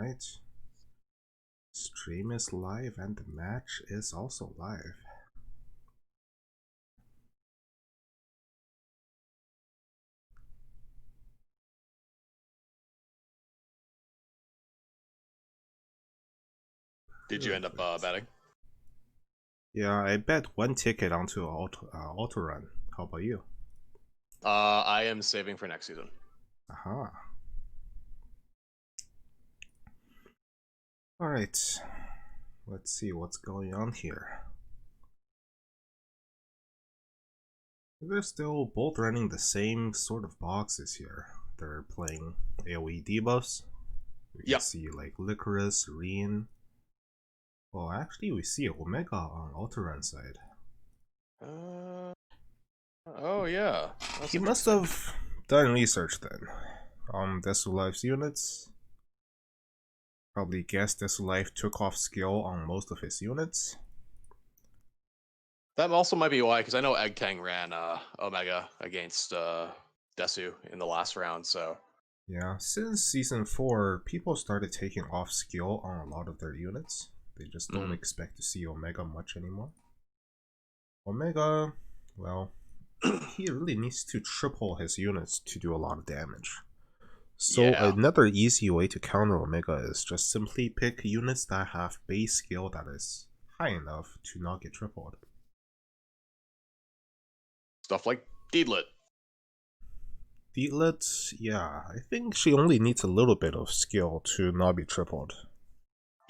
Alright. Stream is live and the match is also live. Did you end up betting? Yeah, I bet one ticket onto Autorun. How about you? I am saving for next season. Aha. Alright. Let's see what's going on here. They're still both running the same sort of boxes here. They're playing AoE debuffs. We can see like Licorice, Reen. Well, actually we see Omega on Autorun side. Oh yeah. He must have done research then. Desulife's units. Probably guessed Desulife took off skill on most of his units. That also might be why, because I know Egg Tang ran Omega against Desu in the last round, so... Yeah, since Season 4, people started taking off skill on a lot of their units. They just don't expect to see Omega much anymore. Omega, well, he really needs to triple his units to do a lot of damage. So another easy way to counter Omega is just simply pick units that have base skill that is high enough to not get tripled. Stuff like Deedlit. Deedlit, yeah, I think she only needs a little bit of skill to not be tripled.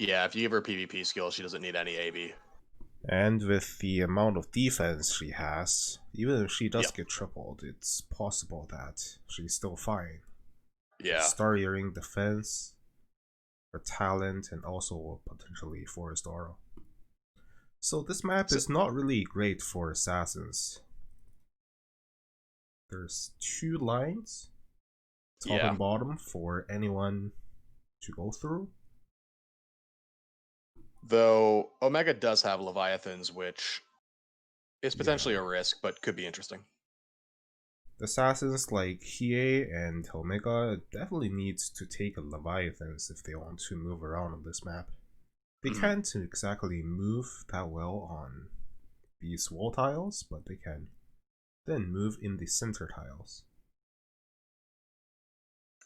Yeah, if you give her PvP skill, she doesn't need any AB. And with the amount of defense she has, even if she does get tripled, it's possible that she's still fine. Yeah. Star Earring defense, her talent, and also potentially Forest Aura. So this map is not really great for assassins. There's two lines, top and bottom, for anyone to go through. Though Omega does have Leviathans, which is potentially a risk, but could be interesting. The assassins like Hiei and Omega definitely needs to take Leviathans if they want to move around on this map. They can't exactly move that well on these wall tiles, but they can then move in the center tiles.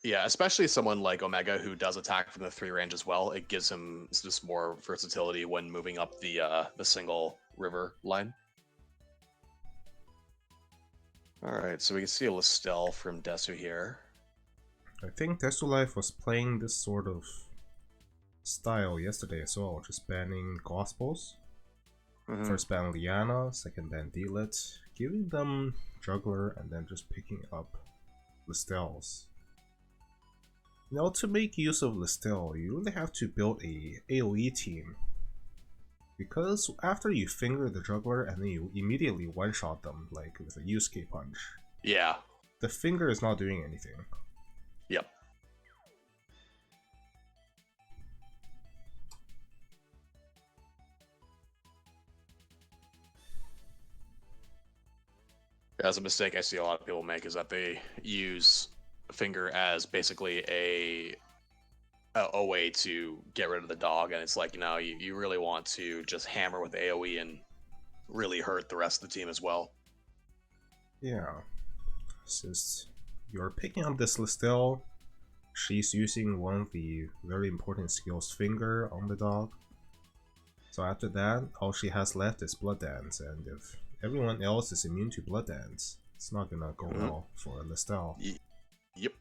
Yeah, especially someone like Omega who does attack from the 3 range as well. It gives him just more versatility when moving up the single river line. Alright, so we can see a Listel from Desu here. I think Desulife was playing this sort of style yesterday as well, just banning Gospels. First ban Liana, second ban Deedlit, giving them Juggler and then just picking up Listels. Now to make use of Listel, you really have to build a AoE team. Because after you finger the Juggler and then you immediately one-shot them, like with a Yusuke punch. Yeah. The finger is not doing anything. Yep. That's a mistake I see a lot of people make, is that they use finger as basically a way to get rid of the dog, and it's like, you know, you really want to just hammer with AoE and really hurt the rest of the team as well. Yeah, since you're picking up this Listel, she's using one of the very important skills, Finger, on the dog. So after that, all she has left is Blood Dance, and if everyone else is immune to Blood Dance, it's not gonna go well for Listel. Yep.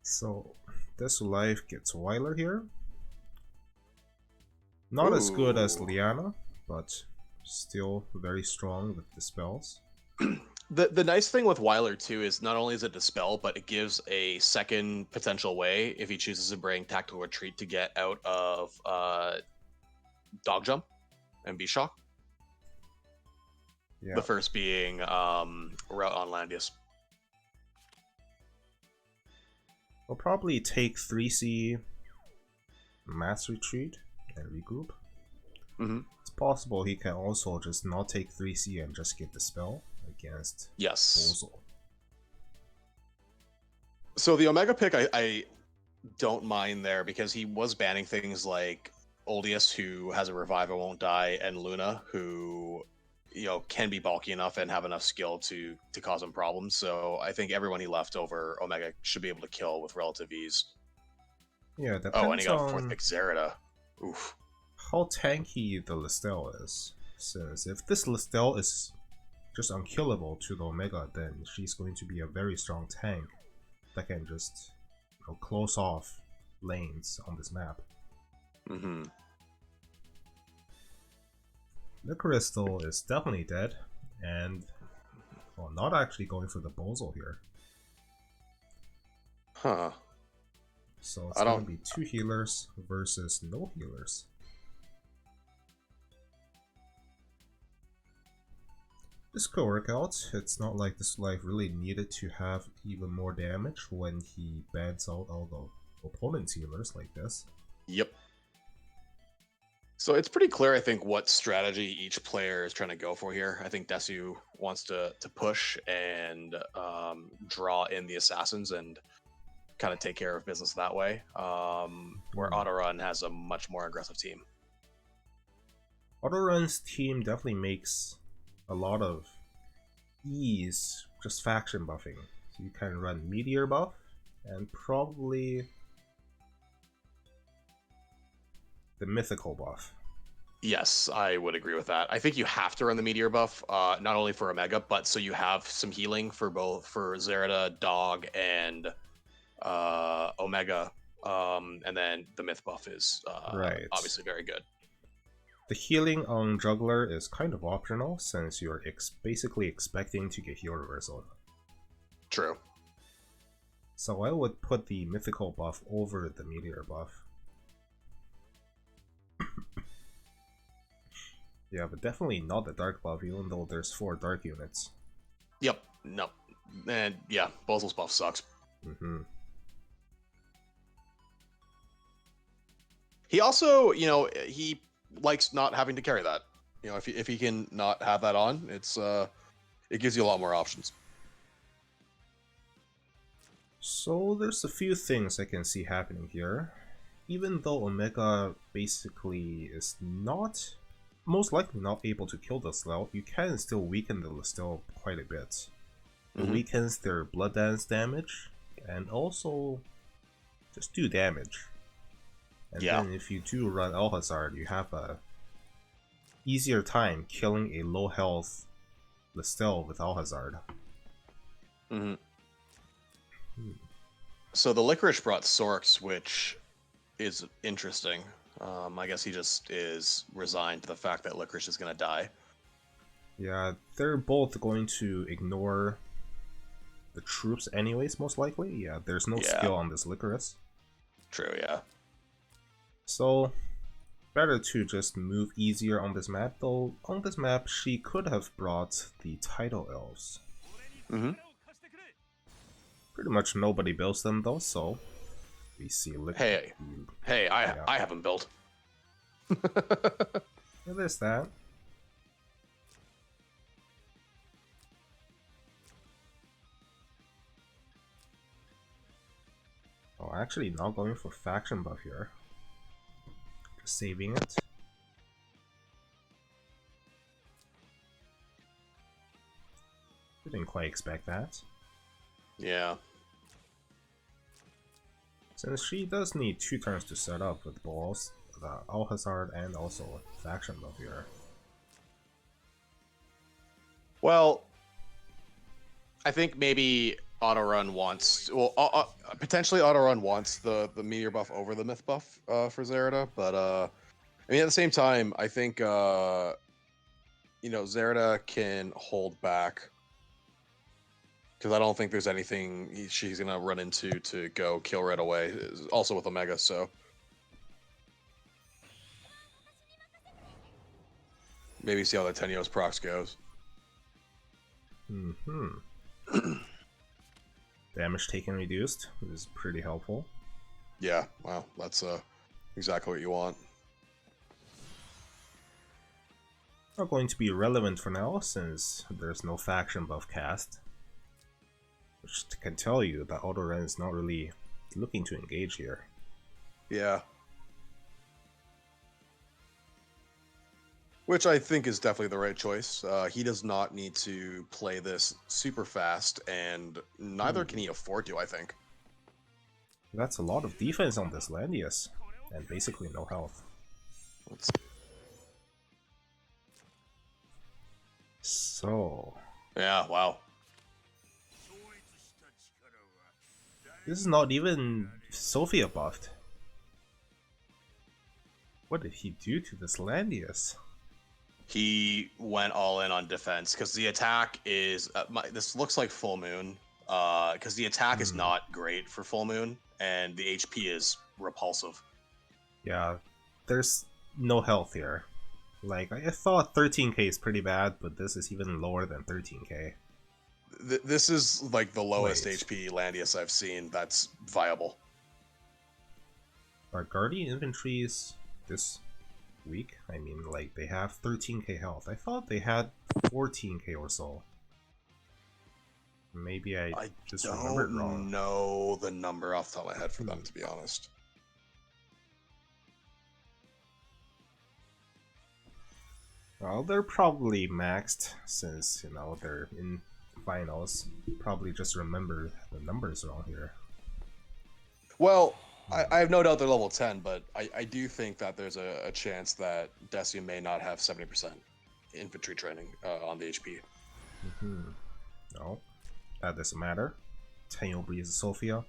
So, Desulife gets Weiler here. Not as good as Liana, but still very strong with the spells. The nice thing with Weiler too is not only is it dispel, but it gives a second potential way if he chooses to bring Tactical Retreat to get out of Dog Jump and B-Shock. Yeah. The first being Route on Landius. We'll probably take 3C Mass Retreat and regroup. It's possible he can also just not take 3C and just get the spell against Bozel. So the Omega pick, I don't mind there because he was banning things like Oldius, who has a revive and won't die, and Luna, who can be bulky enough and have enough skill to cause him problems. So I think everyone he left over Omega should be able to kill with relative ease. Yeah, it Oh, and he depends got a fourth on pick Zerida. Oof. how tanky the Listel is. Since if this Listel is just unkillable to the Omega, then she's going to be a very strong tank that can just close off lanes on this map. Mm-hmm. The Crystal is definitely dead, and well, not actually going for the Bozo here. Huh. So it's gonna be 2 healers versus no healers. This could work out. It's not like Desulife really needed to have even more damage when he bans out all the opponent's healers like this. Yep. So it's pretty clear, I think, what strategy each player is trying to go for here. I think Desu wants to push and draw in the assassins and kind of take care of business that way, where Autorun has a much more aggressive team. Autorun's team definitely makes a lot of ease just faction buffing. So you can run Meteor buff and probably the Mythical buff. Yes, I would agree with that. I think you have to run the Meteor buff, not only for Omega, but so you have some healing for Zerida, Dog, and Omega. And then the Myth buff is right. obviously very good. The healing on Juggler is kind of optional since you're basically expecting to get heal reversal. True. So I would put the Mythical buff over the Meteor buff. Yeah, but definitely not the Dark buff, even though there's 4 Dark units. Yep. No. And yeah, Bozel's buff sucks. Mm-hmm. He also, he likes not having to carry that. If he can not have that on, it gives you a lot more options. So there's a few things I can see happening here. Even though Omega basically is most likely not able to kill the Slough, you can still weaken the Listel quite a bit. It weakens their Blood Dance damage, and also just do damage. And then if you do run Alhazard, you have a easier time killing a low health Listel with Alhazard. So the Licorice brought Sorks, which is interesting. I guess he just is resigned to the fact that Licorice is going to die. Yeah, they're both going to ignore the troops anyways, most likely. Yeah, there's no skill on this Licorice. True, yeah. So, better to just move easier on this map, though on this map she could have brought the Tidal Elves. Pretty much nobody builds them though, so we see Hey, I haven't built. Yeah, there's that. Oh, actually not going for faction buff here. Just saving it. Didn't quite expect that. Yeah. Since she does need 2 turns to set up with balls, the Alhazard and also faction buff here. Well, I think maybe Autorun wants, potentially Autorun wants the Meteor buff over the Myth buff for Zerida, but I mean, at the same time, I think Zerida can hold back because I don't think there's anything she's gonna run into to go kill right away. Also with Omega, so maybe see how the Tenios procs goes. Damage taken reduced, which is pretty helpful. Yeah, wow, that's exactly what you want. Not going to be relevant for now since there's no faction buff cast. Which can tell you that Autorun is not really looking to engage here. Yeah. Which I think is definitely the right choice. He does not need to play this super fast, and neither can he afford to, I think. That's a lot of defense on this Landius, and basically no health. So... Yeah, wow. This is not even Sophia buffed. What did he do to this Landius? He went all in on defense because the attack is this looks like full moon because the attack is not great for full moon and the HP is repulsive. Yeah, there's no health here. Like, I thought 13k is pretty bad, but this is even lower than 13k. This is like the lowest HP Landius I've seen that's viable. Are Guardian inventories this weak? I mean, like, they have 13k health. I thought they had 14k or so. Maybe I just remembered wrong. I don't know the number off the top of my head for them, to be honest. Well, they're probably maxed since, you know, they're in finals. Probably just remember the numbers wrong here. Well, I have no doubt they're level 10, but I do think that there's a chance that Desu may not have 70% infantry training on the HP. No, that doesn't matter. Tenyo breeze Sophia.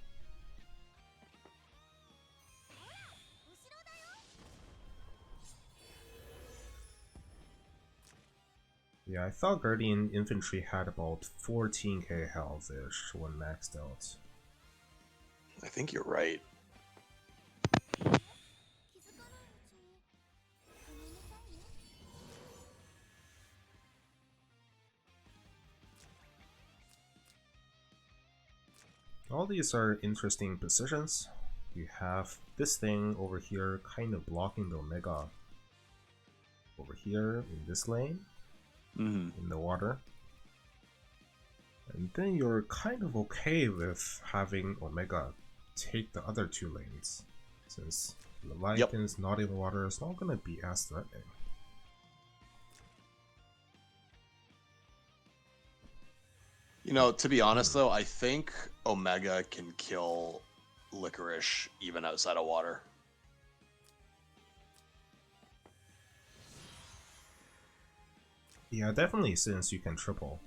Yeah, I thought Guardian Infantry had about 14k health-ish when maxed out. I think you're right. All these are interesting positions. You have this thing over here kind of blocking the Omega over here in this lane, in the water. And then you're kind of okay with having Omega take the other two lanes, since Leviathan's not in the water, it's not going to be as threatening. You know, to be honest though, I think Omega can kill Licorice even outside of water. Yeah, definitely, since you can triple.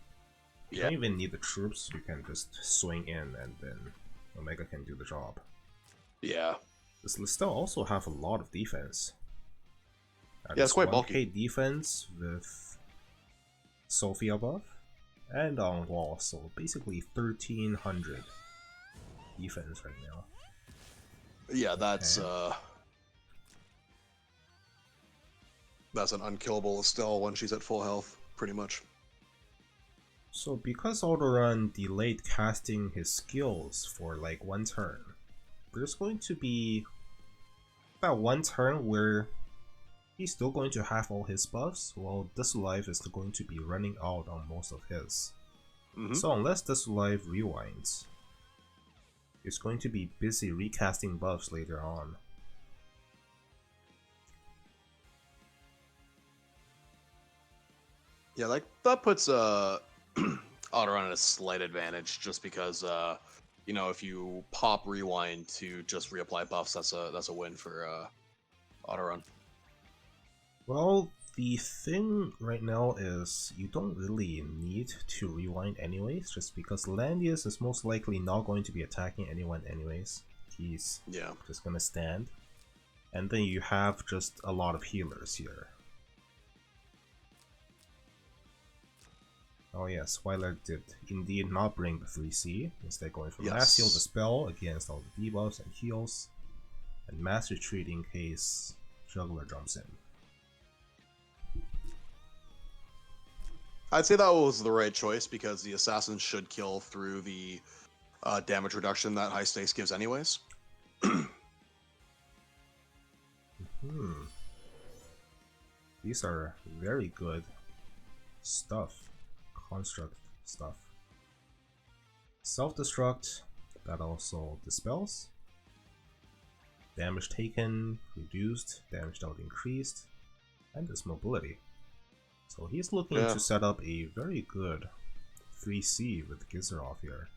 You Yeah. don't even need the troops, you can just swing in and then Omega can do the job. Yeah. This Listel also have a lot of defense. Yeah, it's quite 1K bulky. defense with Sophia buff and on wall, so basically 1300 defense right now. Yeah, that's an unkillable Estelle when she's at full health, pretty much. So because Autorun delayed casting his skills for like one turn, there's going to be about one turn where he's still going to have all his buffs, while Desulife is going to be running out on most of his. So unless Desulife rewinds, it's going to be busy recasting buffs later on. Yeah, like that puts Autorun at a slight advantage, just because you know, if you pop rewind to just reapply buffs, that's a win for Autorun. Well, the thing right now is you don't really need to rewind anyways, just because Landius is most likely not going to be attacking anyone anyways. He's just gonna stand. And then you have just a lot of healers here. Oh yes, Twilight did indeed not bring the 3C, instead going for Mass Heal the spell against all the debuffs and heals, and Mass Retreat in case Juggler jumps in. I'd say that was the right choice because the assassin should kill through the damage reduction that high stakes gives anyways. These are very good stuff. Construct stuff. Self-destruct, that also dispels. Damage taken reduced, damage dealt increased, and this mobility. So he's looking to set up a very good 3C with Gizerov here.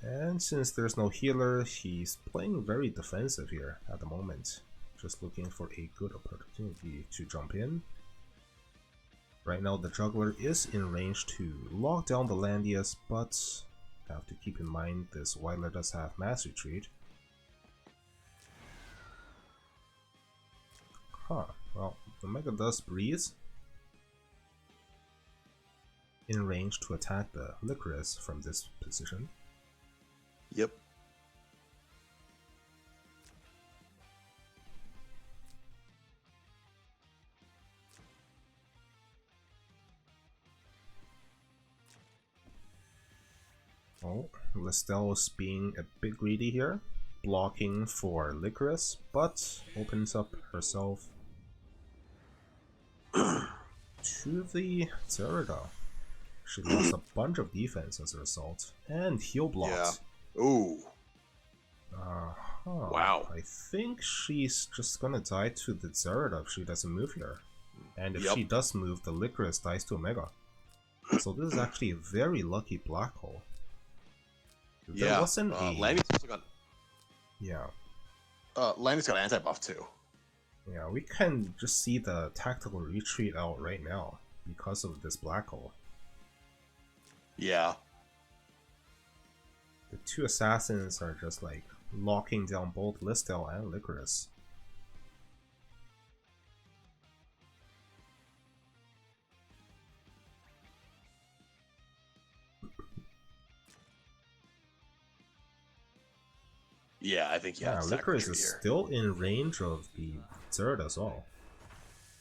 And since there's no healer, he's playing very defensive here at the moment. Just looking for a good opportunity to jump in. Right now the juggler is in range to lock down the Landius, but have to keep in mind this Wyler does have mass retreat. Well, the Mega does breeze in range to attack the Licorice from this position. Yep. Oh, Listel's being a bit greedy here, blocking for Licorice, but opens up herself to the Zerida. She lost a bunch of defense as a result, and heal blocked. Yeah. Ooh. Wow. I think she's just gonna die to the Zerida if she doesn't move here. And if she does move, the Licorice dies to Omega. So this is actually a very lucky black hole. There wasn't a... Landy's also got... Yeah. Landy's got anti-buff too. Yeah, we can just see the tactical retreat out right now because of this black hole. Yeah. The two assassins are just like locking down both Listel and Licorice. Yeah, I think Licorice is still in range of the Zerida as well.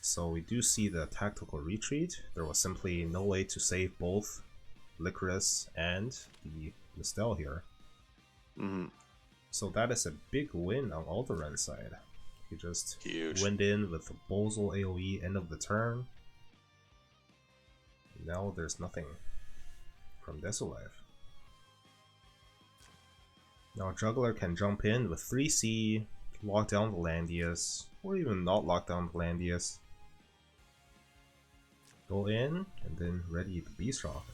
So we do see the tactical retreat. There was simply no way to save both Licorice and the Listel here. So that is a big win on Autorun's side. He just went in with the Bozal AoE end of the turn. Now there's nothing from Desulife. Now Juggler can jump in with 3C, lock down the Landius, or even not lock down the Landius. Go in, and then ready the Beast Rock.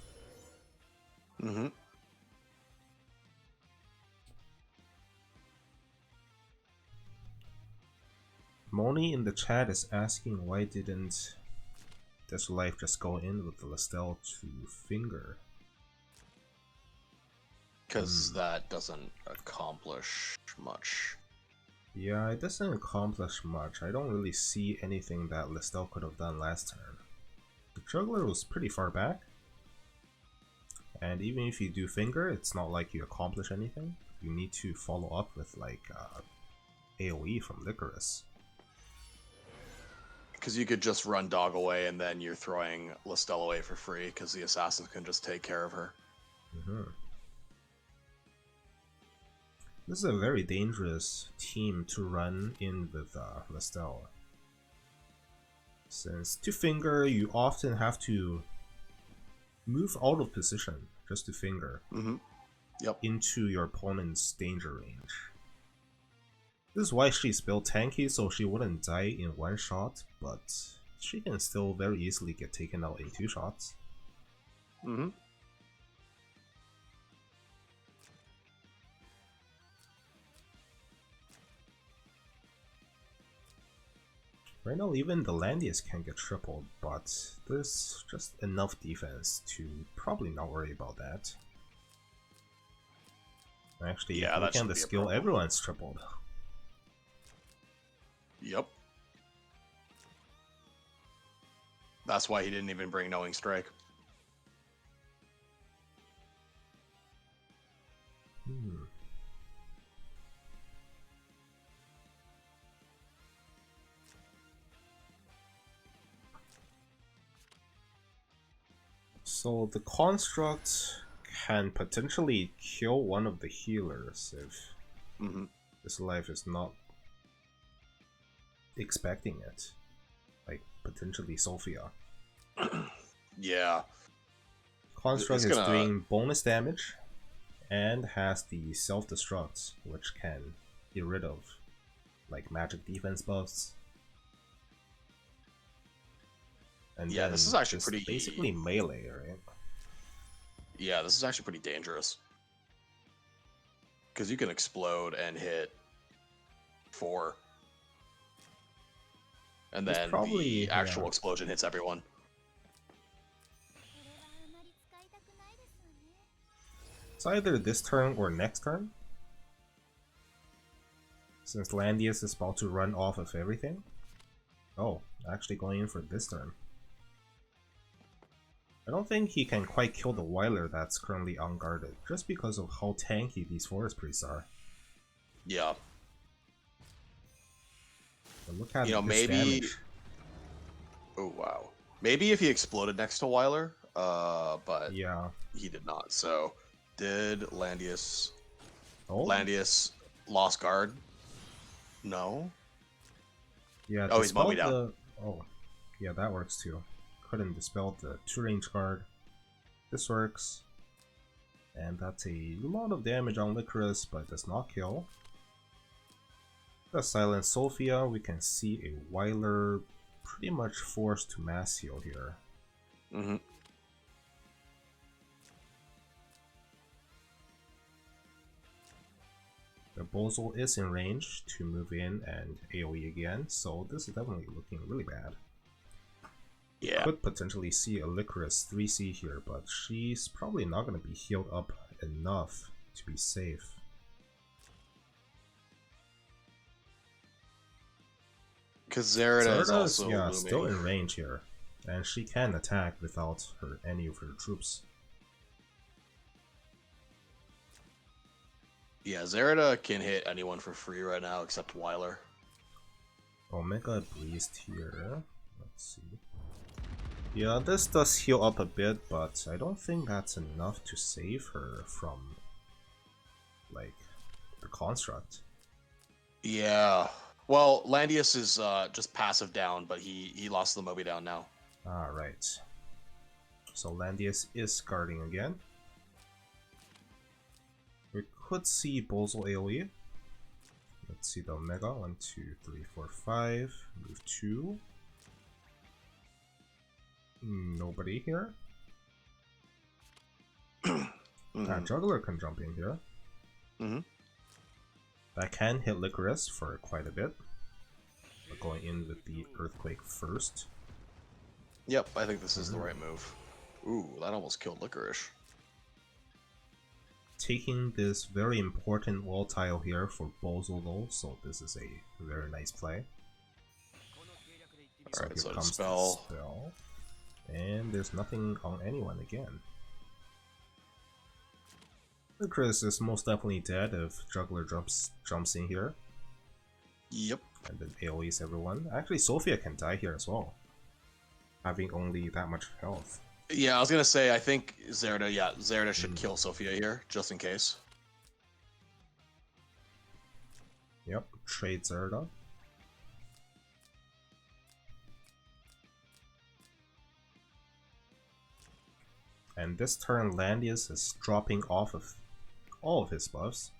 Moni in the chat is asking why didn't Desulife just go in with the Listel to finger? Because that doesn't accomplish much. Yeah, it doesn't accomplish much. I don't really see anything that Listel could have done last turn. The Juggler was pretty far back. And even if you do finger, it's not like you accomplish anything. You need to follow up with like AoE from Licorice. Because you could just run Dog away and then you're throwing Listel away for free because the assassins can just take care of her. This is a very dangerous team to run in with Listel. Since to finger, you often have to move out of position just to finger into your opponent's danger range. This is why she's built tanky, so she wouldn't die in one shot, but she can still very easily get taken out in 2 shots. Right now, even the Landius can get tripled, but there's just enough defense to probably not worry about that. Actually, if you look at the skill, everyone's tripled. Yep. That's why he didn't even bring Knowing Strike. So the construct can potentially kill one of the healers if Desulife is not expecting it. Like potentially Sophia. Yeah. Construct It's is gonna. doing bonus damage and has the self-destruct, which can get rid of like magic defense buffs. And Yeah, then this is actually just pretty. basically melee, right? Yeah, this is actually pretty dangerous. Because you can explode and hit 4. And It's then probably, the actual yeah. explosion hits everyone. It's either this turn or next turn. Since Landius is about to run off of everything. Oh, actually going in for this turn. I don't think he can quite kill the Weiler that's currently unguarded, just because of how tanky these Forest Priests are. Yeah. But look at You know, this maybe. damage. Oh, wow. Maybe if he exploded next to Weiler, but Yeah. he did not. So, did Landius. Oh? Landius lost guard? No. Yeah, Oh, he's dispel mummy down. the... Oh, yeah, that works too. Couldn't dispel the 2-range guard. This works. And that's a lot of damage on Licorice, but does not kill. The Silent Sophia, we can see a Weiler pretty much forced to mass heal here. Mm-hmm. The Bozo is in range to move in and AoE again, so this is definitely looking really bad. Yeah. Could potentially see a Licorice 3C here, but she's probably not going to be healed up enough to be safe. Because Zerida is Zerda's, also yeah, looming. still in range here, and she can attack without any of her troops. Yeah, Zerida can hit anyone for free right now except Weiler. Omega Beast here. Let's see. Yeah, this does heal up a bit, but I don't think that's enough to save her from, like, the construct. Yeah. Well, Landius is just passive down, but he lost the Moby down now. Alright. So Landius is guarding again. We could see Bozo AoE. Let's see the Omega. 1, 2, 3, 4, 5. Move 2. Nobody here. Juggler can jump in here. That can hit Licorice for quite a bit. But going in with the Earthquake first. Yep, I think this is the right move. Ooh, that almost killed Licorice. Taking this very important wall tile here for Bozo though, so this is a very nice play. Alright, so so here comes spell. the spell. And there's nothing on anyone again. Chris is most definitely dead if Juggler jumps in here. Yep. And then AoEs everyone. Actually, Sophia can die here as well, having only that much health. Yeah, I was gonna say, I think Zerida should kill Sophia here, just in case. Yep, trade Zerida. And this turn, Landius is dropping off of all of his buffs.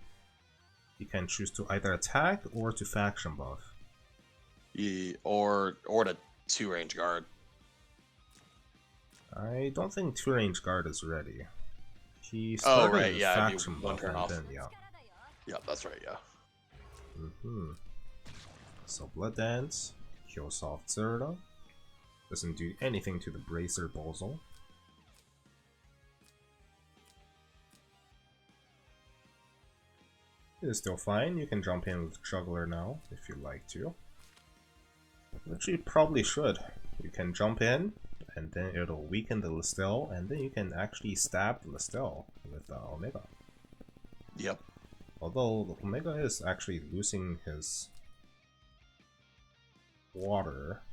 He can choose to either attack or to faction buff. Or to 2-range guard. I don't think 2-range guard is ready. He started with faction one buff turn and off. then, yeah. Yeah, that's right, yeah. So Blood Dance, kills off Zerda. Doesn't do anything to the Bracer Bozo. It is still fine, you can jump in with Juggler now, if you'd like to. Which you probably should. You can jump in, and then it'll weaken the Listel, and then you can actually stab the Listel with Omega. Yep. Although Omega is actually losing his water,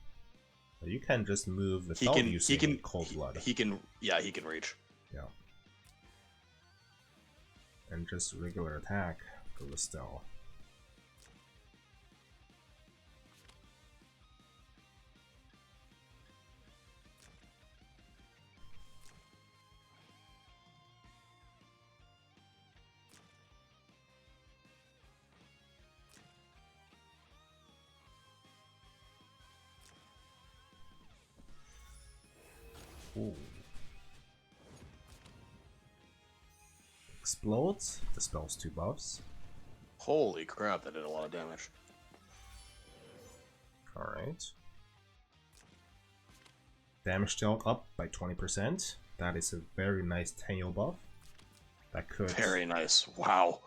you can just move without using Cold Blood. He can reach. Yeah. And just regular attack the Listel. Ooh. Explodes, dispels 2 buffs. Holy crap, that did a lot of damage. Alright. Damage dealt up by 20%. That is a very nice Tenyo buff. That could Very nice. Wow.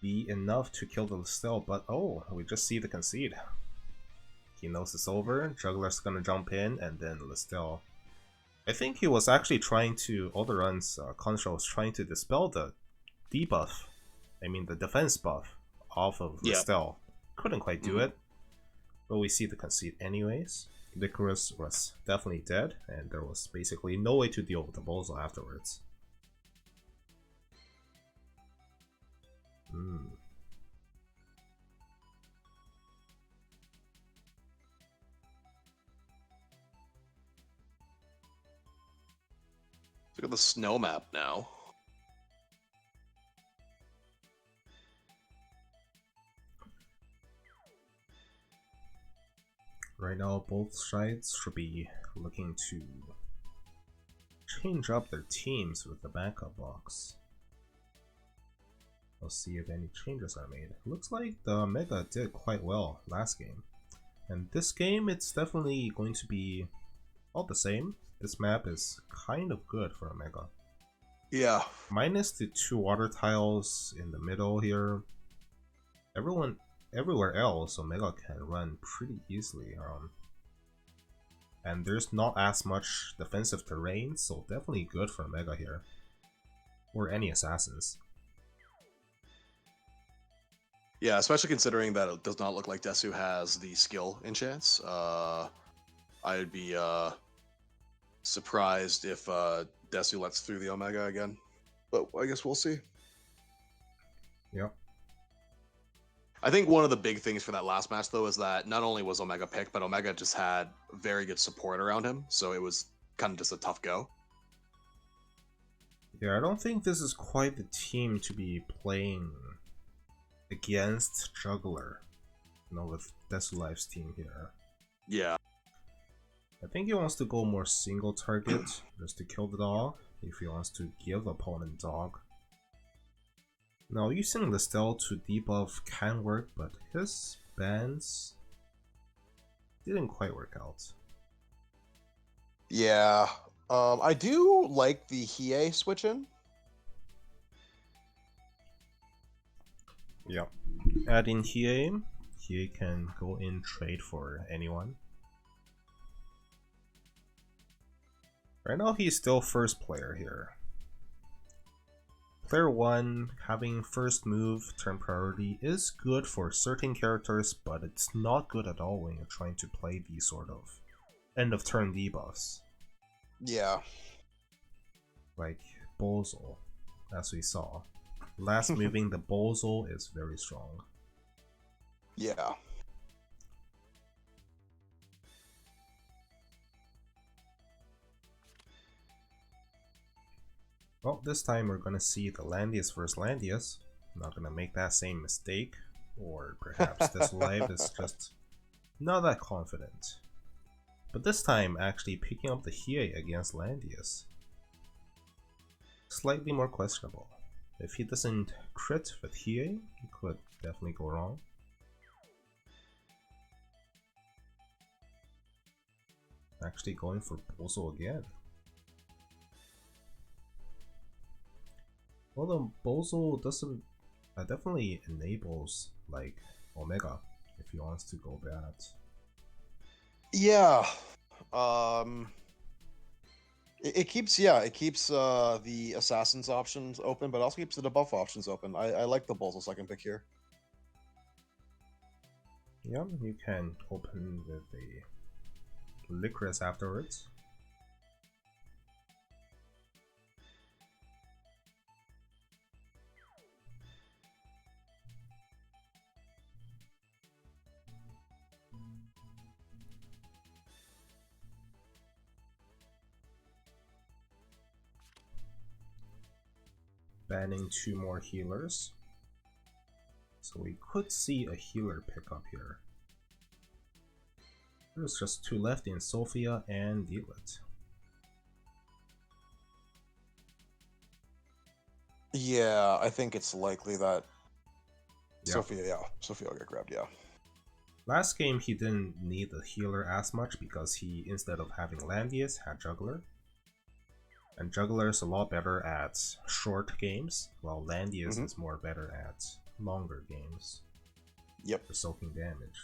be enough to kill the Listel, but oh, we just see the concede. He knows it's over, Juggler's gonna jump in, and then Listel. I think he was actually trying to, Autorun's control was trying to dispel the debuff, I mean the defense buff, off of Listel. Couldn't quite do it, but we see the concede anyways. Licorice was definitely dead, and there was basically no way to deal with the Bozo afterwards. Look at the snow map now. Right now, both sides should be looking to change up their teams with the backup box. We'll see if any changes are made. Looks like the Mega did quite well last game. And this game, it's definitely going to be all the same. This map is kind of good for a Mega. Yeah. Minus the 2 water tiles in the middle here. Everywhere else, Omega can run pretty easily. And there's not as much defensive terrain, so definitely good for Omega here. Or any assassins. Yeah, especially considering that it does not look like Desu has the skill enchants. I'd be surprised if Desu lets through the Omega again. But I guess we'll see. Yep. I think one of the big things for that last match, though, is that not only was Omega picked, but Omega just had very good support around him, so it was kind of just a tough go. Yeah, I don't think this is quite the team to be playing against Juggler, you know, with Desulife's team here. Yeah. I think he wants to go more single target, just to kill the dog, if he wants to give the opponent dog. Now, using the Listel to debuff can work, but his bans didn't quite work out. Yeah. I do like the Hiei switch in. Yep. Add in Hiei. Hiei can go in trade for anyone. Right now he's still first player here. Player 1 having first move, turn priority is good for certain characters, but it's not good at all when you're trying to play these sort of end of turn debuffs. Yeah. Like Bozo, as we saw. Last moving the Bozo is very strong. Yeah. Well, this time we're gonna see the Landius versus Landius. I'm not gonna make that same mistake, or perhaps Desulife is just not that confident. But this time, actually picking up the Hiei against Landius. Slightly more questionable. If he doesn't crit with Hiei, he could definitely go wrong. Actually going for Bozo again. Well, the Bozo doesn't definitely enables like Omega if he wants to go bad. Yeah. It keeps the assassins options open, but also keeps the debuff options open. I like the Bozo second pick here. Yeah, you can open with the Licorice afterwards. Banning 2 more healers. So we could see a healer pickup here. There's just 2 left in Sophia and Delit. Yeah, I think it's likely that Yeah. Sophia will get grabbed. Yeah. Last game he didn't need the healer as much because he, instead of having Landius, had Juggler. And Juggler is a lot better at short games, while Landius is more better at longer games. Yep. For soaking damage.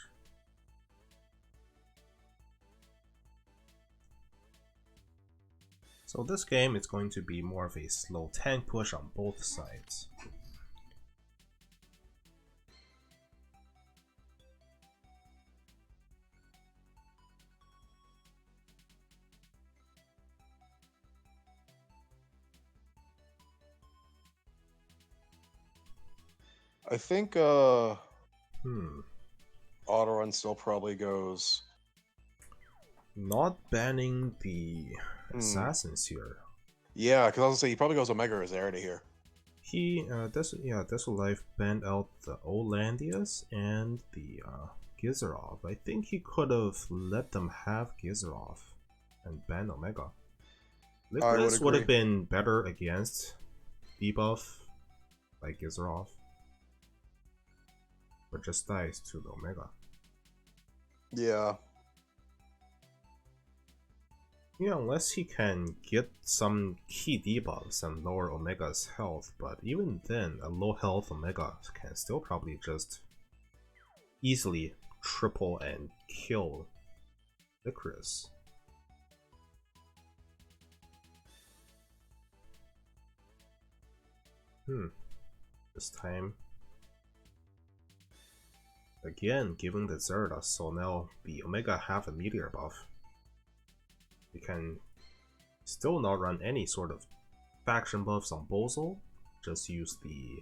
So this game is going to be more of a slow tank push on both sides. I think Autorun still probably goes. Not banning the assassins here. Yeah, because I was gonna say he probably goes Omega or Zerida here. He Desulife banned out the Olandias and the Gizerov. I think he could have let them have Gizerov and ban Omega. Licorice would have been better against debuff like Gizerov, but just dies to the Omega. Yeah. Yeah, unless he can get some key debuffs and lower Omega's health, but even then, a low health Omega can still probably just easily triple and kill Licorice. This time, again, giving the Zerda, so now the Omega have a meteor buff. You can still not run any sort of faction buffs on Bozel, just use the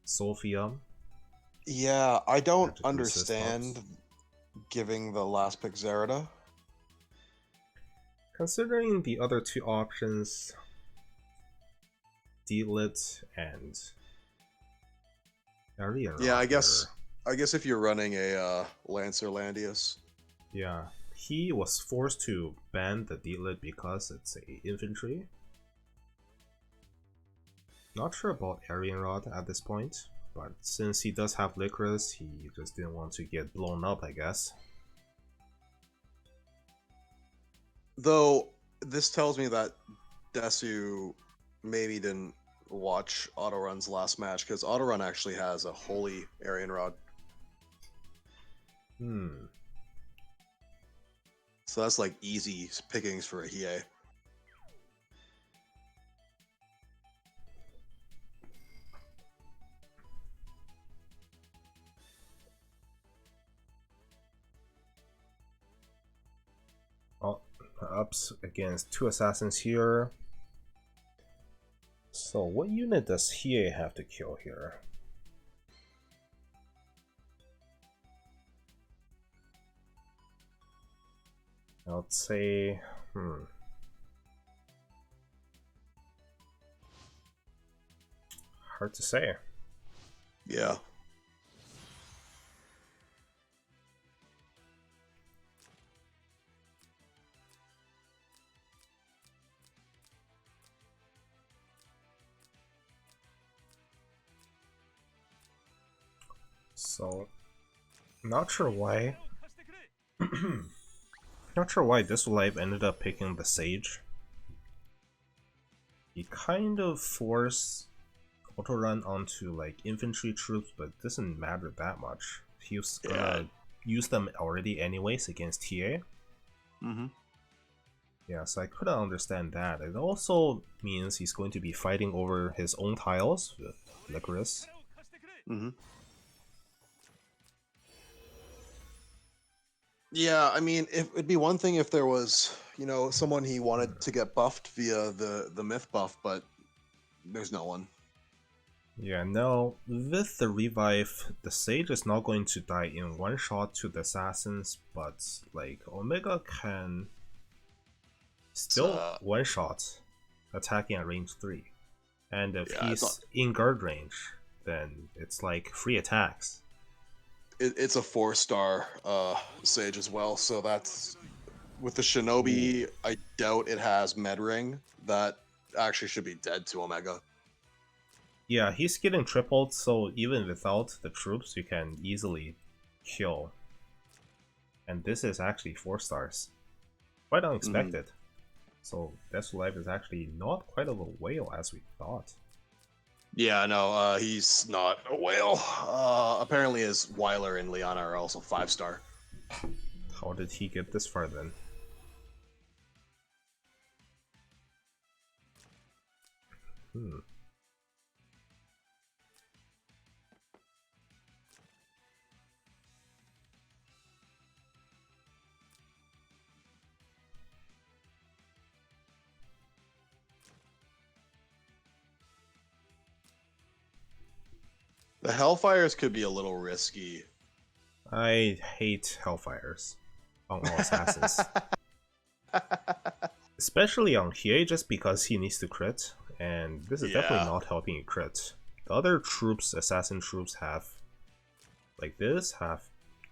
Sophia. Yeah, I don't understand giving the last pick Zerida. Considering the other two options, D-Lit and Arian. Yeah, I guess if you're running a Lancer Landius. Yeah, he was forced to ban the D-Lit because it's a infantry. Not sure about Arian Rod at this point, but since he does have Licorice, he just didn't want to get blown up, I guess. Though, this tells me that Desu maybe didn't watch Autorun's last match, because Autorun actually has a holy Arian Rod. So that's like easy pickings for a Hiei. Ups against two assassins here. So what unit does Hiei have to kill here? I would say, hard to say. Yeah. So, not sure why. Not sure why Desulife ended up picking the Sage. He kind of forced Autorun onto like infantry troops, but it doesn't matter that much. He was gonna use them already anyways against TA. Yeah, so I couldn't understand that. It also means he's going to be fighting over his own tiles with Licorice. Yeah, I mean, it'd be one thing if there was, someone he wanted to get buffed via the myth buff, but there's no one. Yeah, no, with the revive, the Sage is not going to die in one shot to the assassins, but like Omega can still one shot attacking at range 3. And if he's in guard range, then it's like free attacks. It's a 4-star Sage as well, so that's with the Shinobi. I doubt it has Med Ring. That actually should be dead to Omega. Yeah, he's getting tripled, so even without the troops, you can easily kill. And this is actually 4 stars. Quite unexpected. So Desulife is actually not quite of a whale as we thought. Yeah, no, he's not a whale. Apparently his Weiler and Liana are also 5-star. How did he get this far then? Hmm. The Hellfires could be a little risky. I hate Hellfires on all assassins. Especially on Hiei, just because he needs to crit, and this is definitely not helping you crit. The other troops, assassin troops, have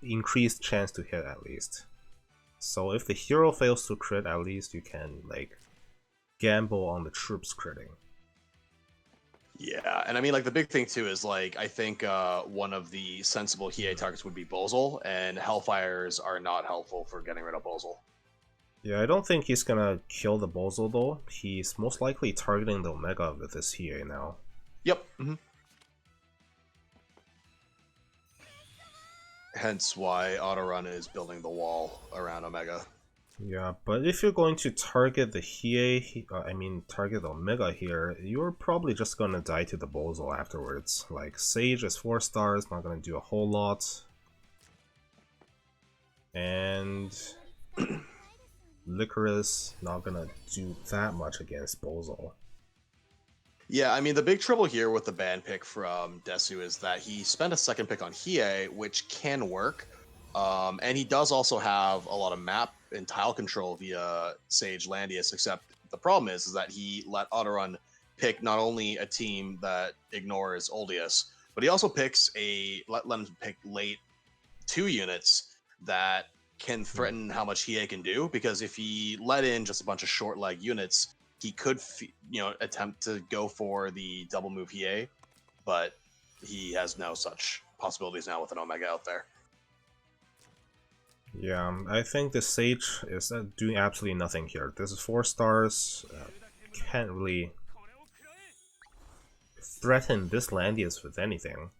increased chance to hit at least. So if the hero fails to crit, at least you can like gamble on the troops critting. Yeah, and I mean, like, the big thing too is, like, I think one of the sensible Hiei targets would be Bozal, and Hellfires are not helpful for getting rid of Bozal. Yeah, I don't think he's gonna kill the Bozal though. He's most likely targeting the Omega with this Hiei now. Yep. Hence why Autorun is building the wall around Omega. Yeah, but if you're going to target the Hiei, target the Omega here, you're probably just gonna die to the Bozal afterwards. Like, Sage is 4 stars, not gonna do a whole lot. And Licorice, not gonna do that much against Bozal. Yeah, I mean, the big trouble here with the ban pick from Desu is that he spent a second pick on Hiei, which can work. And he does also have a lot of map and tile control via Sage Landius, except the problem is that he let Autorun pick not only a team that ignores Oldius, but he also picks let him pick late 2 units that can threaten how much Hiei can do, because if he let in just a bunch of short leg units, he could attempt to go for the double move Hiei, but he has no such possibilities now with an Omega out there. Yeah, I think the Sage is doing absolutely nothing here. This is 4 stars, can't really threaten this Landius with anything.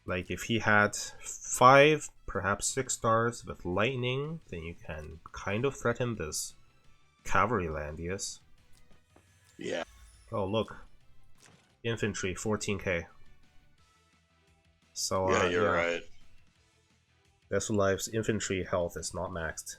Like, if he had 5, perhaps 6 stars with lightning, then you can kind of threaten this cavalry Landius. Yeah. Oh, look. Infantry, 14k. So, yeah, you're right. Desulife's infantry health is not maxed.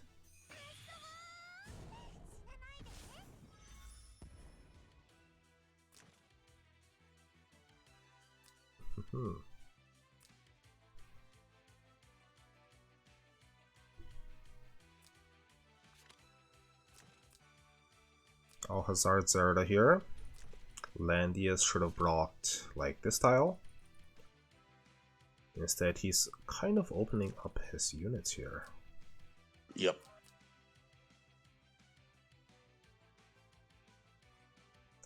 Alhazard Zerda here. Landius should have blocked like this tile. Instead, he's kind of opening up his units here. Yep.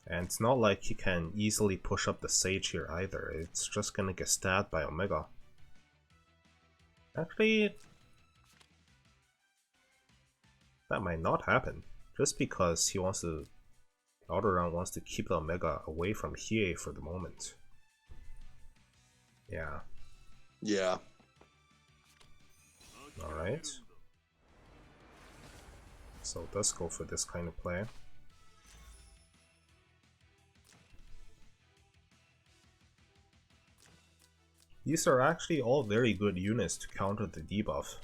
And it's not like he can easily push up the Sage here either. It's just gonna get stabbed by Omega. Actually, that might not happen. Just because he wants to... Autorun wants to keep the Omega away from Hiei for the moment. Yeah. Yeah. Alright. So let's go for this kind of play. These are actually all very good units to counter the debuff.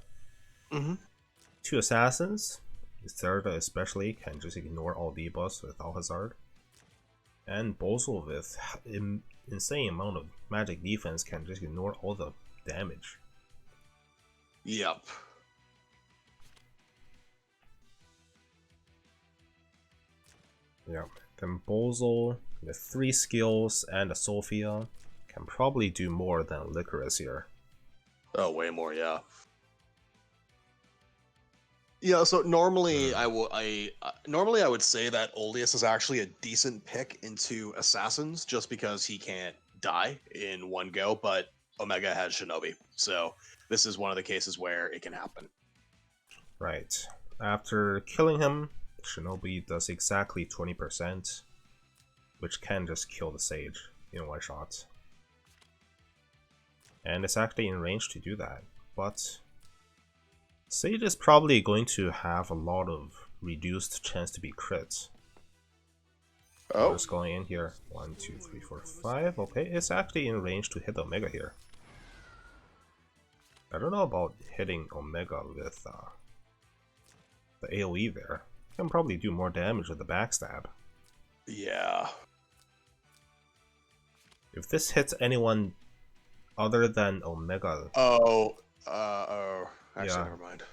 2 assassins, Zerda especially, can just ignore all debuffs with Alhazard. And Bozal with insane amount of magic defense can just ignore all the damage. Yep. Yeah, then Bozal with 3 skills and a Sophia can probably do more than Licorice here. Oh, way more, yeah. Yeah, so normally normally I would say that Oldius is actually a decent pick into Assassins just because he can't die in one go, but Omega has Shinobi. So this is one of the cases where it can happen. Right. After killing him, Shinobi does exactly 20%, which can just kill the Sage in one shot. And it's actually in range to do that, but Sage is probably going to have a lot of reduced chance to be crits. Oh, Just going in here. 1, 2, 3, 4, 5. Okay, it's actually in range to hit Omega here. I don't know about hitting Omega with the AoE there. Can probably do more damage with the backstab. yeah. If this hits anyone other than Omega, Oh, actually, yeah. never mind.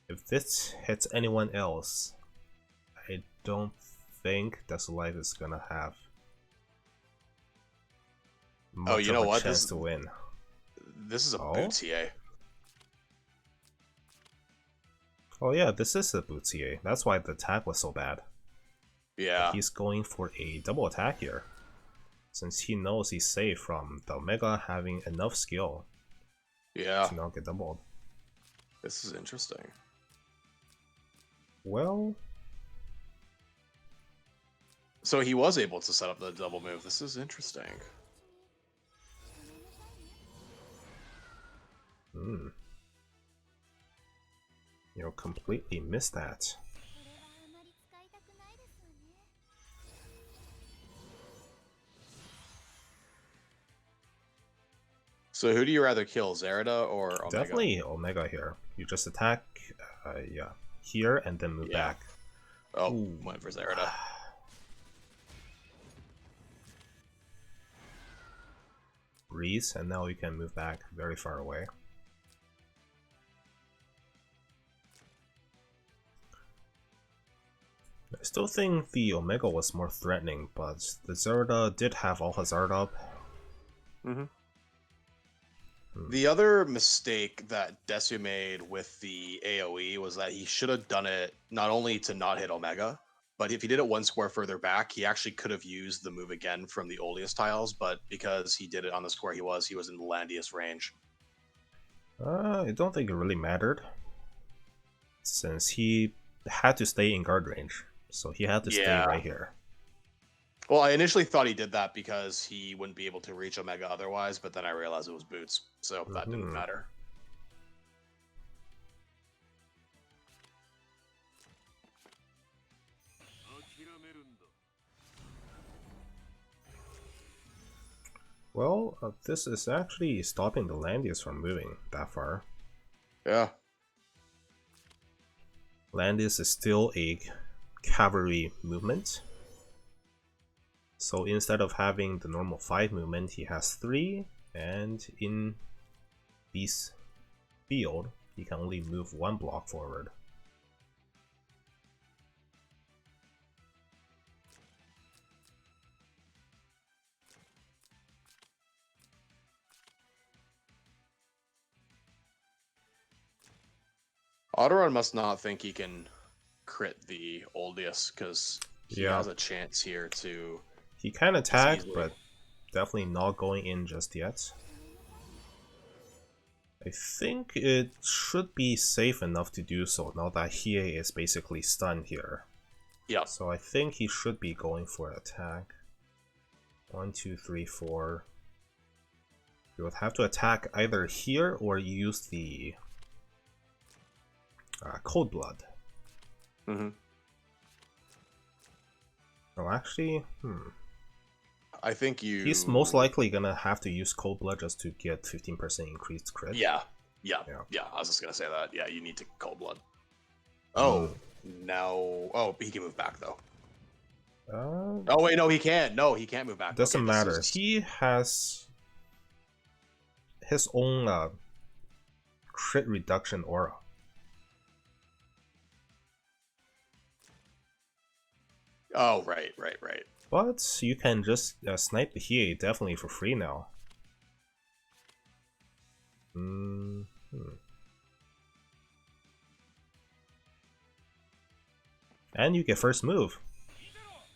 If this hits anyone else, I don't think Desulife is gonna have much you of know a what? chance to win. This is a Oh? Boutier. Oh yeah, this is a Boutier. That's why the attack was so bad. Yeah. But he's going for a double attack here, since he knows he's safe from the Omega having enough skill Yeah. to not get doubled. This is interesting. Well, So he was able to set up the double move. This is interesting. completely missed that. So who do you rather kill, Zerida or Omega? Definitely Omega here. You just attack, yeah, here and then move back. Oh, Ooh. went for Zerida. Breeze, and now you can move back very far away. I still think the Omega was more threatening, but the Zerida did have all Hazard up. The other mistake that Desu made with the AoE was that he should have done it not only to not hit Omega, but if he did it one square further back, he actually could have used the move again from the Oleus tiles, but because he did it on the square he was in the Landius range. I don't think it really mattered, since he had to stay in guard range, so he had to stay right here. Well, I initially thought he did that because he wouldn't be able to reach Omega otherwise, but then I realized it was boots, so that didn't matter. Well, this is actually stopping the Landius from moving that far. Yeah. Landius is still a cavalry movement. So instead of having the normal 5 movement, he has 3, and in this field, he can only move 1 block forward. Autorun must not think he can crit the Oldius, because he has a chance here to... He can attack, but definitely not going in just yet. I think it should be safe enough to do so now that Hiei is basically stunned here. Yeah. So I think he should be going for an attack. 1, 2, 3, 4. You would have to attack either here or use the Cold Blood. Oh, actually, I think he's most likely gonna have to use Cold Blood just to get 15% increased crit. Yeah. I was just gonna say that. Yeah, you need to Cold Blood. Now... Oh, he can move back, though. Oh, wait, no, he can't. No, he can't move back. Doesn't matter. He has his own crit reduction aura. Oh, right. But you can just snipe the Hiei definitely for free now. And you get first move.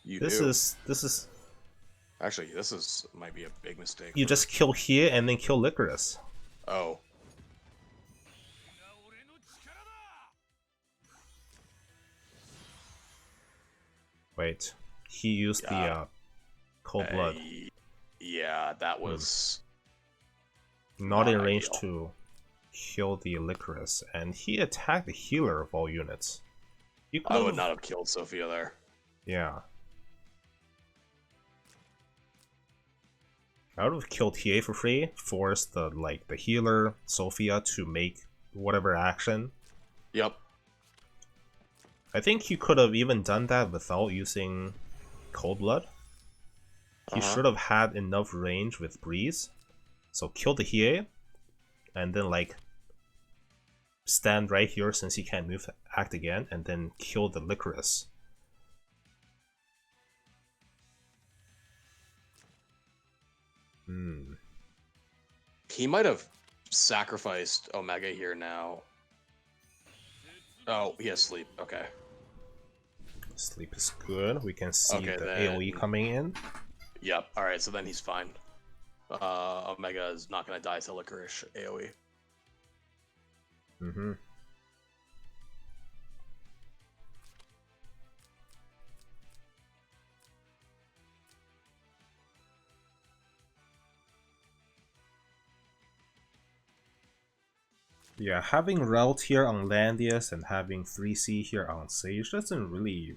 You This do. is Actually, this is might be a big mistake. you just kill here and then kill Licorice. Oh. Wait, he used Yeah. the cold blood. Yeah, that was Not in range ideal. to kill the Licorice, and he attacked the healer of all units. You could I would not have killed Sophia there. Yeah. I would have killed TA for free, forced the healer, Sophia, to make whatever action. Yep. I think he could have even done that without using Cold Blood. He should have had enough range with Breeze. So kill the Hiei, and then stand right here since he can't move, act again, and then kill the Licorice. He might have sacrificed Omega here now. Oh, he has sleep. Okay. Sleep is good. We can see Okay, the then- AoE coming in. Yep. All right. So then he's fine. Omega is not gonna die to Licorice AOE. Yeah, having Route here on Landius and having 3C here on Sage doesn't really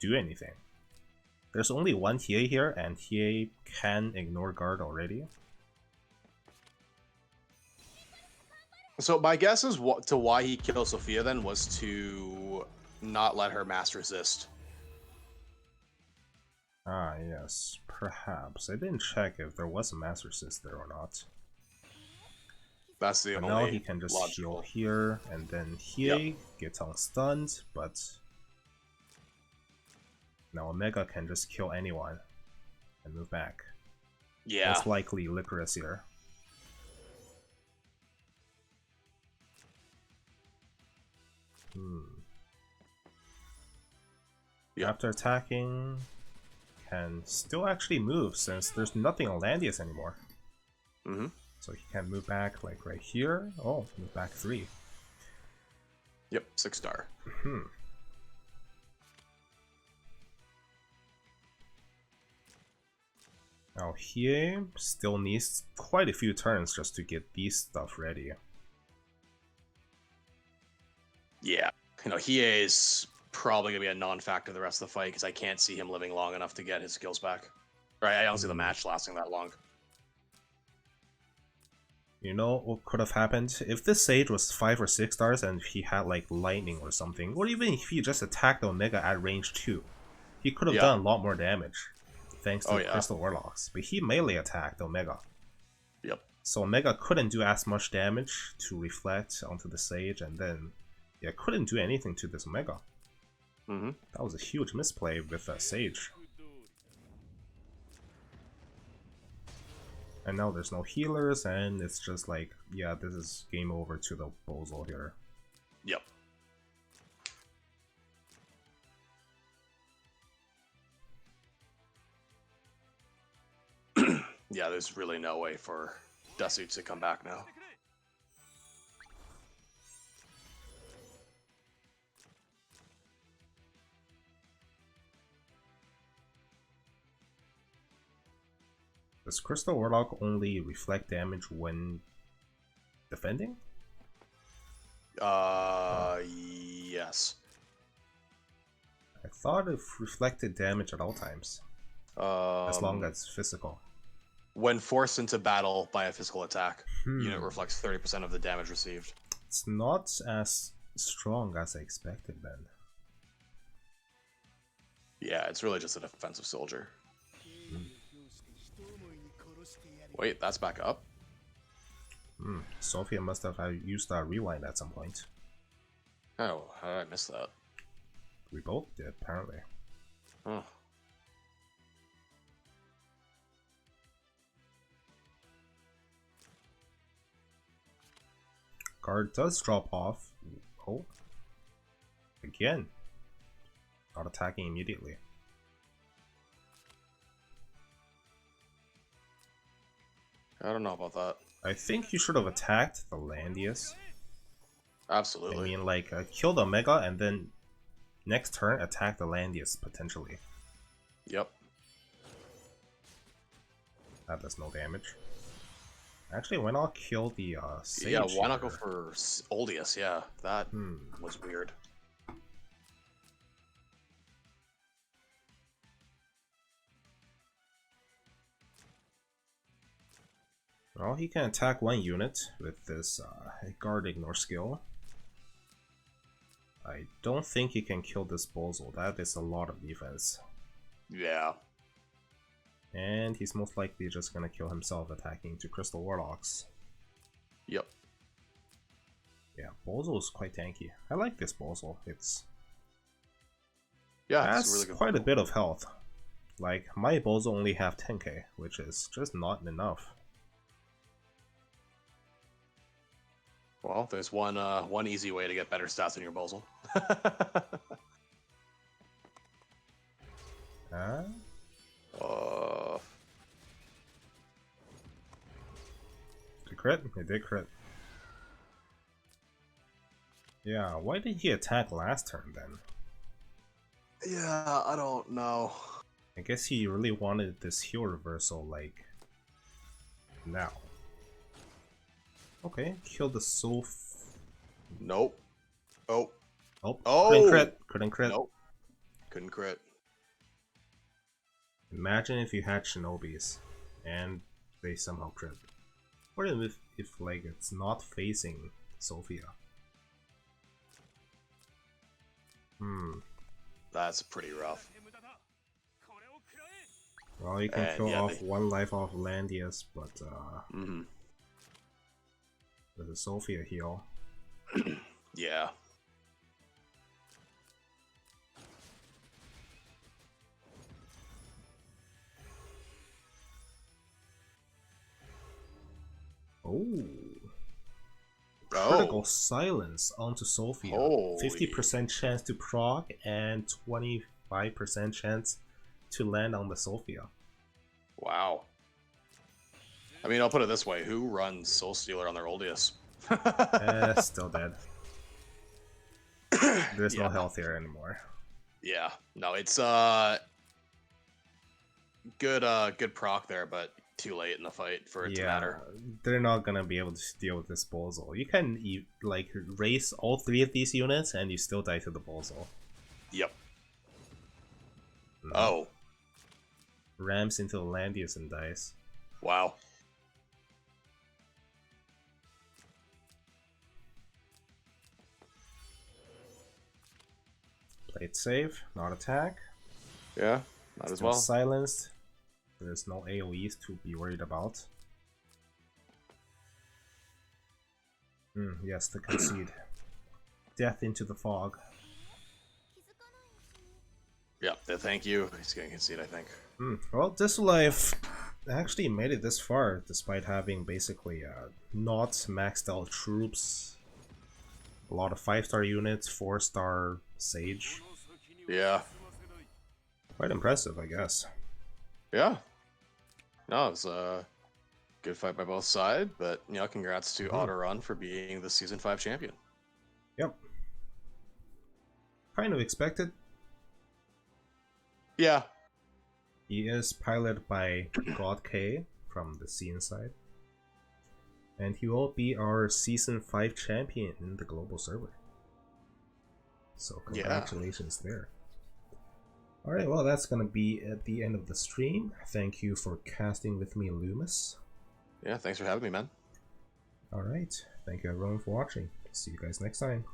do anything. There's only one TA here, and TA can ignore guard already. So my guess is to why he killed Sophia then was to not let her mass resist. Ah, yes, perhaps. I didn't check if there was a mass resist there or not. That's the But only now he can just logical. heal here, and then Hiei gets unstunned, but now Omega can just kill anyone and move back. Yeah. Most likely Licorice here. Yep. After attacking, can still actually move since there's nothing on Landius anymore. So he can move back like right here. Oh, move back 3. Yep. 6-star. Now Hiei still needs quite a few turns just to get these stuff ready. Yeah. You know, Hiei is probably gonna be a non-factor the rest of the fight because I can't see him living long enough to get his skills back. Right. I don't see the match lasting that long. You know what could have happened? If this Sage was 5 or 6 stars and he had like lightning or something, or even if he just attacked Omega at range 2, he could have done a lot more damage thanks to Crystal Warlocks. But he melee attacked Omega. Yep. So Omega couldn't do as much damage to reflect onto the Sage, and then couldn't do anything to this Omega. That was a huge misplay with Sage. And now there's no healers, and it's just like, yeah, this is game over to the Bozo here. Yep. Yeah, there's really no way for Desu to come back now. Does Crystal Warlock only reflect damage when defending? Yes. I thought it reflected damage at all times, as long as it's physical. When forced into battle by a physical attack, unit reflects 30% of the damage received. It's not as strong as I expected then. Yeah, it's really just a defensive soldier. Wait, that's back up? Sophia must have used a rewind at some point. Oh, how did I miss that? We both did, apparently. Oh. Guard does drop off. Oh. Again. not attacking immediately. I don't know about that. I think you should have attacked the Landius. Absolutely. I mean, like, kill the Omega and then next turn attack the Landius, potentially. Yep. That does no damage. Actually, why not kill the Sage? Yeah, why not here? go for Oldius? Yeah, that was weird. Well, he can attack one unit with this guard ignore skill. I don't think he can kill this Bozo. That is a lot of defense. Yeah. And he's most likely just gonna kill himself attacking to Crystal Warlocks. Yep. Yeah, Bozo is quite tanky. I like this Bozo. It's Yeah, has it's really good. quite a bit of health. Like, my Bozo only have 10k, which is just not enough. Well, there's one easy way to get better stats in your Bozo. Did crit? It did crit. Yeah, why did he attack last turn then? Yeah, I don't know. I guess he really wanted this heal reversal, like, now. Okay, kill the soul. Nope. Oh. Oh, Oh! couldn't crit. Couldn't crit. Nope. Couldn't crit. Imagine if you had Shinobis and they somehow crit. What if like it's not facing Sophia? That's pretty rough. Well, you can kill yeah, off one life off Landius, but with a Sophia heal. Yeah. Oh. Critical silence onto Sophia. Holy. 50% chance to proc and 25% chance to land on the Sophia. Wow. I mean, I'll put it this way: who runs Soul Stealer on their Oldius? Still dead. There's no health here anymore. Yeah. No, it's good proc there, but too late in the fight for it to matter. They're not gonna be able to deal with this Bozo. You can like race all three of these units and you still die to the Bozo. Yep. Oh. Rams into the Landius and dies. Wow. Play it safe, not attack. Yeah, might as well. Silenced. There's no AoEs to be worried about. Yes, the concede. Death into the fog. Yeah, thank you. He's getting concede, I think. Well, Desulife actually made it this far despite having basically not maxed out troops. A lot of 5-star units, 4-star Sage. Yeah. Quite impressive, I guess. Yeah. No, it was a good fight by both sides, but you know, congrats to Autorun for being the Season 5 champion. Yep. Kind of expected. Yeah. He is piloted by God K from the scene side. And he will be our Season 5 champion in the global server. So congratulations there. Alright, well that's gonna be at the end of the stream. Thank you for casting with me, Leumas. Yeah, thanks for having me, man. Alright, thank you everyone for watching. See you guys next time.